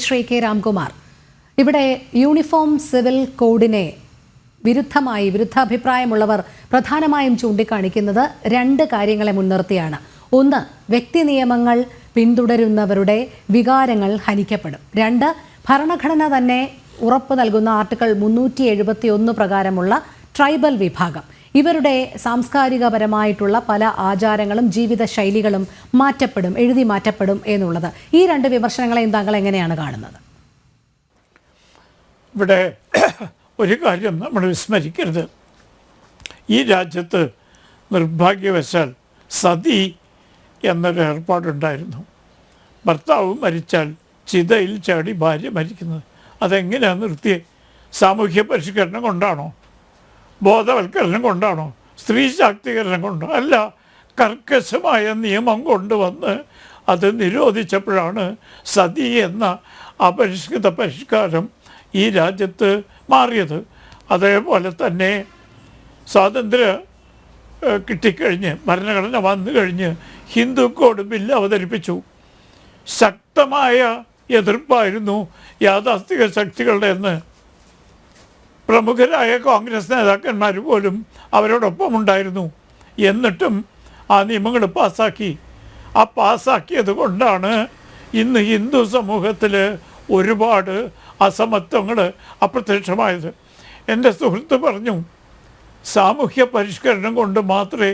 Shri K Ramkumar, ഇവിടെ uniform civil കോഡിനെ വിരുദ്ധാഭിപ്രായമുള്ളവർ പ്രധാനമായും ചൂണ്ടിക്കാണിക്കുന്നത് രണ്ട് കാര്യങ്ങളെ മുൻനിർത്തിയാണ്. ഒന്ന്, വ്യക്തി നിയമങ്ങൾ പിന്തുടരുന്നവരുടെ വികാരങ്ങൾ ഹനിക്കപ്പെടും. രണ്ട്, ഭരണഘടന തന്നെ ഉറപ്പു നൽകുന്ന ആർട്ടിക്കിൾ 371 പ്രകാരമുള്ള ട്രൈബൽ വിഭാഗം, ഇവരുടെ സാംസ്കാരികപരമായിട്ടുള്ള പല ആചാരങ്ങളും ജീവിത ശൈലികളും എഴുതി മാറ്റപ്പെടും എന്നുള്ളത്. ഈ രണ്ട് വിമർശനങ്ങളെയും താങ്കൾ എങ്ങനെയാണ് കാണുന്നത്? ഇവിടെ ഒരു കാര്യം നമ്മൾ വിസ്മരിക്കരുത്. ഈ രാജ്യത്ത് നിർഭാഗ്യവശാൽ സതി എന്നൊരു ഏർപ്പാടുണ്ടായിരുന്നു. ഭർത്താവ് മരിച്ചാൽ ചിതയിൽ ചാടി ഭാര്യ മരിക്കുന്നത്. അതെങ്ങനെയാണ് നിർത്തിയത്? സാമൂഹ്യ പരിഷ്കരണം കൊണ്ടാണോ? ബോധവൽക്കരണം കൊണ്ടാണോ? സ്ത്രീ ശാക്തീകരണം കൊണ്ടോ? അല്ല, കർക്കശമായ നിയമം കൊണ്ടുവന്ന് അത് നിരോധിച്ചപ്പോഴാണ് സതി എന്ന അപരിഷ്കൃത പരിഷ്കാരം ഈ രാജ്യത്ത് മാറിയത്. അതേപോലെ തന്നെ സ്വാതന്ത്ര്യം കിട്ടിക്കഴിഞ്ഞ് ഭരണഘടന വന്നു കഴിഞ്ഞ് ഹിന്ദു കോഡ് ബില്ല് അവതരിപ്പിച്ചു. ശക്തമായ എതിർപ്പായിരുന്നു യാഥാസ്ഥിക ശക്തികളുടെ എന്ന് പ്രമുഖരായ കോൺഗ്രസ് നേതാക്കന്മാർ പോലും അവരോടൊപ്പം ഉണ്ടായിരുന്നു. എന്നിട്ടും ആ നിയമങ്ങൾ പാസ്സാക്കി. ആ പാസ്സാക്കിയത് കൊണ്ടാണ് ഇന്ന് ഹിന്ദു സമൂഹത്തിൽ ഒരുപാട് അസമത്വങ്ങൾ അപ്രത്യക്ഷമായത്. എൻ്റെ സുഹൃത്ത് പറഞ്ഞു, സാമൂഹ്യ പരിഷ്കരണം കൊണ്ട് മാത്രമേ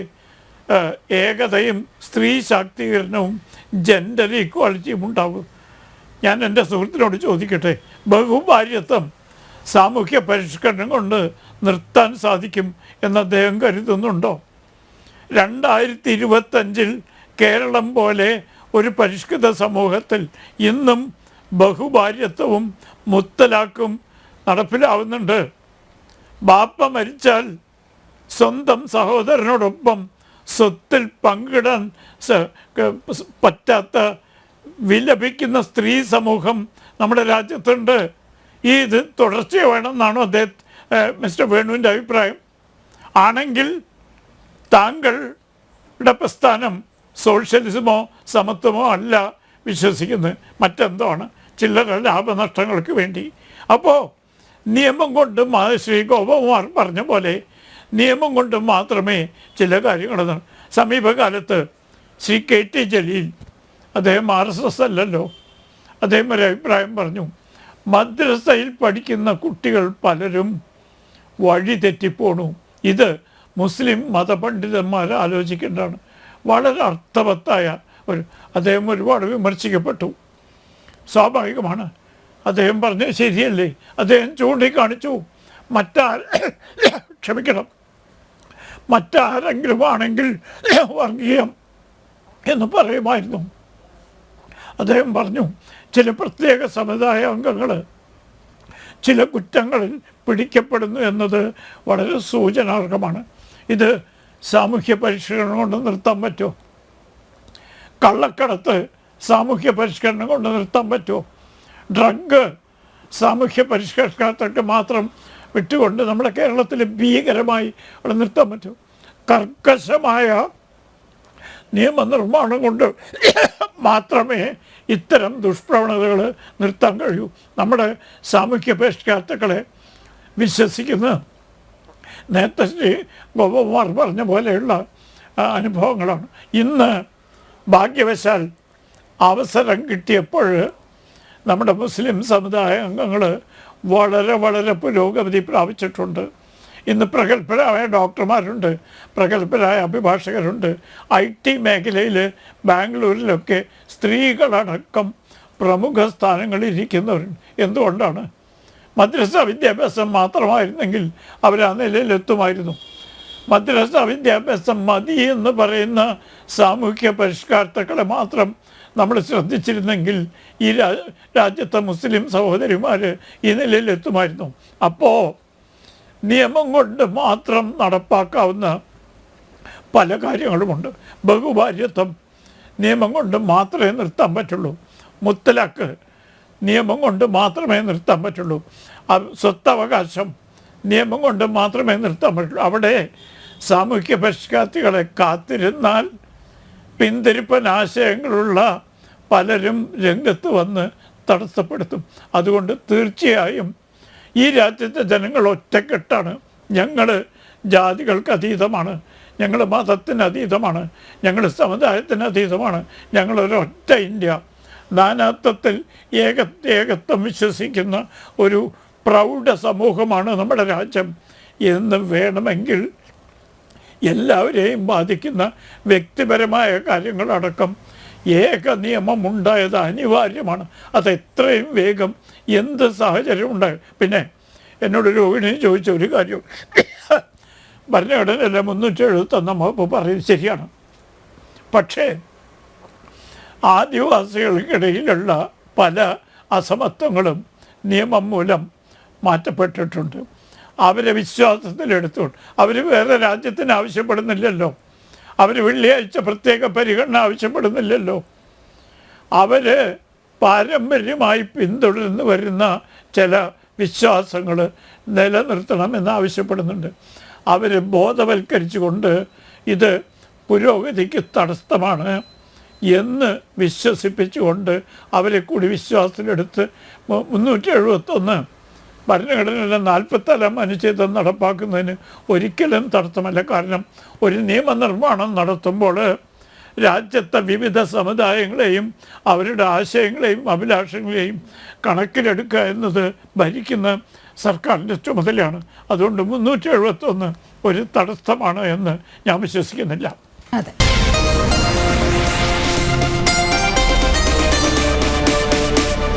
ഏകതയും സ്ത്രീ ശാക്തീകരണവും ജെൻഡർ ഈക്വാളിറ്റിയും ഉണ്ടാവൂ. ഞാൻ എൻ്റെ സുഹൃത്തിനോട് ചോദിക്കട്ടെ, ബഹുഭാര്യത്വം സാമൂഹ്യ പരിഷ്കരണം കൊണ്ട് നിർത്താൻ സാധിക്കും എന്ന് അദ്ദേഹം കരുതുന്നുണ്ടോ? 2025 കേരളം പോലെ ഒരു പരിഷ്കൃത സമൂഹത്തിൽ ഇന്നും ബഹുഭാര്യത്വവും മുത്തലാഖും നടപ്പിലാവുന്നുണ്ട്. ബാപ്പ മരിച്ചാൽ സ്വന്തം സഹോദരനോടൊപ്പം സ്വത്തിൽ പങ്കിടാൻ പറ്റാത്ത വിലപിക്കുന്ന സ്ത്രീ സമൂഹം നമ്മുടെ രാജ്യത്തുണ്ട്. ഇത് തുടർച്ച വേണമെന്നാണോ മിസ്റ്റർ വേണുവിൻ്റെ അഭിപ്രായം? ആണെങ്കിൽ താങ്കളുടെ പ്രസ്ഥാനം സോഷ്യലിസമോ സമത്വമോ അല്ല വിശ്വസിക്കുന്നത്, മറ്റെന്തോ ആണ്, ചില്ലറ ലാഭനഷ്ടങ്ങൾക്ക് വേണ്ടി. അപ്പോൾ നിയമം കൊണ്ട് ശ്രീ ഗോപകുമാർ പറഞ്ഞ പോലെ നിയമം കൊണ്ട് മാത്രമേ ചില കാര്യങ്ങൾ. സമീപകാലത്ത് ശ്രീ KT ജലീൽ, അദ്ദേഹം RSS അല്ലല്ലോ, അദ്ദേഹം ഒരു അഭിപ്രായം പറഞ്ഞു. മദ്രസയിൽ പഠിക്കുന്ന കുട്ടികൾ പലരും വഴി തെറ്റിപ്പോണു. ഇത് മുസ്ലിം മതപണ്ഡിതന്മാർ ആലോചിക്കേണ്ടതാണ്. വളരെ അർത്ഥവത്തായ അദ്ദേഹം ഒരുപാട് വിമർശിക്കപ്പെട്ടു. സ്വാഭാവികമാണ്. അദ്ദേഹം പറഞ്ഞത് ശരിയല്ലേ? അദ്ദേഹം ചൂണ്ടിക്കാണിച്ചു, മറ്റാരെങ്കിലും ആണെങ്കിൽ വർഗീയം എന്ന് പറയുമായിരുന്നു. അദ്ദേഹം പറഞ്ഞു, ചില പ്രത്യേക സമുദായ അംഗങ്ങൾ ചില കുറ്റങ്ങളിൽ പിടിക്കപ്പെടുന്നു എന്നത് വളരെ സൂചനാർഹമാണ്. ഇത് സാമൂഹ്യ പരിഷ്കരണം കൊണ്ട് നിർത്താൻ പറ്റുമോ? കള്ളക്കടത്ത് സാമൂഹ്യ പരിഷ്കരണം കൊണ്ട് നിർത്താൻ പറ്റുമോ? ഡ്രഗ് സാമൂഹ്യ പരിഷ്കരണത്തിന് മാത്രം വിട്ടുകൊണ്ട് നമ്മുടെ കേരളത്തിൽ ഭീകരമായി അവിടെ നിർത്താൻ പറ്റുമോ? കർക്കശമായ നിയമനിർമ്മാണം കൊണ്ട് മാത്രമേ ഇത്തരം ദുഷ്പ്രവണതകൾ നിർത്താൻ കഴിയൂ. നമ്മുടെ സാമൂഹ്യ പരിഷ്കർത്താക്കളെ വിശ്വസിക്കുന്ന നേരത്തെ ശ്രീ ഗോപകുമാർ പറഞ്ഞ പോലെയുള്ള അനുഭവങ്ങളാണ്. ഇന്ന് ഭാഗ്യവശാൽ അവസരം കിട്ടിയപ്പോൾ നമ്മുടെ മുസ്ലിം സമുദായ അംഗങ്ങൾ വളരെ വളരെ പുരോഗതി പ്രാപിച്ചിട്ടുണ്ട്. ഇന്ന് പ്രഗത്ഭരായ ഡോക്ടർമാരുണ്ട്, പ്രഗത്ഭരായ അഭിഭാഷകരുണ്ട്. IT മേഖലയിൽ ബാംഗ്ലൂരിലൊക്കെ സ്ത്രീകളടക്കം പ്രമുഖ സ്ഥാനങ്ങളിൽ ഇരിക്കുന്നവരുണ്ട്. എന്തുകൊണ്ടാണ്? മദ്രസ വിദ്യാഭ്യാസം മാത്രമായിരുന്നെങ്കിൽ അവർ ആ നിലയിലെത്തുമായിരുന്നു. മദ്രസ വിദ്യാഭ്യാസം മതി എന്ന് പറയുന്ന സാമൂഹ്യ പരിഷ്കർത്താക്കളെ മാത്രം നമ്മൾ ശ്രദ്ധിച്ചിരുന്നെങ്കിൽ ഈ രാജ്യത്തെ മുസ്ലിം സഹോദരിമാർ ഈ നിലയിലെത്തുമായിരുന്നു. അപ്പോൾ നിയമം കൊണ്ട് മാത്രം നടപ്പാക്കാവുന്ന പല കാര്യങ്ങളുമുണ്ട്. ബഹുഭാര്യത്വം നിയമം കൊണ്ട് മാത്രമേ നിർത്താൻ പറ്റുള്ളൂ. മുത്തലാഖ് നിയമം കൊണ്ട് മാത്രമേ നിർത്താൻ പറ്റുള്ളൂ. സ്വത്തവകാശം നിയമം കൊണ്ട് മാത്രമേ നിർത്താൻ പറ്റുള്ളൂ. അവിടെ സാമൂഹ്യ പരിഷ്കർത്താക്കളെ കാത്തിരുന്നാൽ പിന്തിരിപ്പൻ ആശയങ്ങളുള്ള പലരും രംഗത്ത് വന്ന് തടസ്സപ്പെടുത്തും. അതുകൊണ്ട് തീർച്ചയായും ഈ രാജ്യത്തെ ജനങ്ങൾ ഒറ്റക്കെട്ടാണ്. ഞങ്ങൾ ജാതികൾക്ക് അതീതമാണ്, ഞങ്ങൾ മതത്തിന് അതീതമാണ്, ഞങ്ങൾ സമുദായത്തിന് അതീതമാണ്, ഞങ്ങളൊരൊറ്റ ഇന്ത്യ, നാനാത്വത്തിൽ ഏകത്വം വിശ്വസിക്കുന്ന ഒരു പ്രൗഢ സമൂഹമാണ് നമ്മുടെ രാജ്യം എന്ന് വേണമെങ്കിൽ എല്ലാവരെയും ബാധിക്കുന്ന വ്യക്തിപരമായ കാര്യങ്ങളടക്കം ഏക നിയമം ഉണ്ടായത് അനിവാര്യമാണ്. അത് എത്രയും വേഗം എന്ത് സാഹചര്യം ഉണ്ടായി. പിന്നെ എന്നോട് രോഹിണി ചോദിച്ച ഒരു കാര്യം, ഭരണഘടനയല്ല 371 വകുപ്പ് പറയും ശരിയാണ്. പക്ഷേ ആദിവാസികൾക്കിടയിലുള്ള പല അസമത്വങ്ങളും നിയമം മൂലം മാറ്റപ്പെട്ടിട്ടുണ്ട്. അവരെ വിശ്വാസത്തിലെടുത്തുകൊണ്ട് അവർ വേറെ രാജ്യത്തിന് ആവശ്യപ്പെടുന്നില്ലല്ലോ, അവർ വെള്ളിയാഴ്ച പ്രത്യേക പരിഗണന ആവശ്യപ്പെടുന്നില്ലല്ലോ. അവർ പാരമ്പര്യമായി പിന്തുടർന്ന് വരുന്ന ചില വിശ്വാസങ്ങൾ നിലനിർത്തണമെന്ന് ആവശ്യപ്പെടുന്നുണ്ട്. അവർ ബോധവൽക്കരിച്ചുകൊണ്ട് ഇത് പുരോഗതിക്ക് തടസ്സമാണ് എന്ന് വിശ്വസിപ്പിച്ചുകൊണ്ട് അവരെ കൂടി വിശ്വാസത്തിലെടുത്ത് 371 ഭരണഘടനയുടെ 44 അനുച്ഛേദം നടപ്പാക്കുന്നതിന് ഒരിക്കലും തടസ്സമല്ല. കാരണം ഒരു നിയമനിർമ്മാണം നടത്തുമ്പോൾ രാജ്യത്തെ വിവിധ സമുദായങ്ങളെയും അവരുടെ ആശയങ്ങളെയും അഭിലാഷങ്ങളെയും കണക്കിലെടുക്കുക എന്നത് ഭരിക്കുന്ന സർക്കാരിൻ്റെ ചുമതലയാണ്. അതുകൊണ്ട് 371 ഒരു തടസ്സമാണ് എന്ന് ഞാൻ വിശ്വസിക്കുന്നില്ല. അതെ.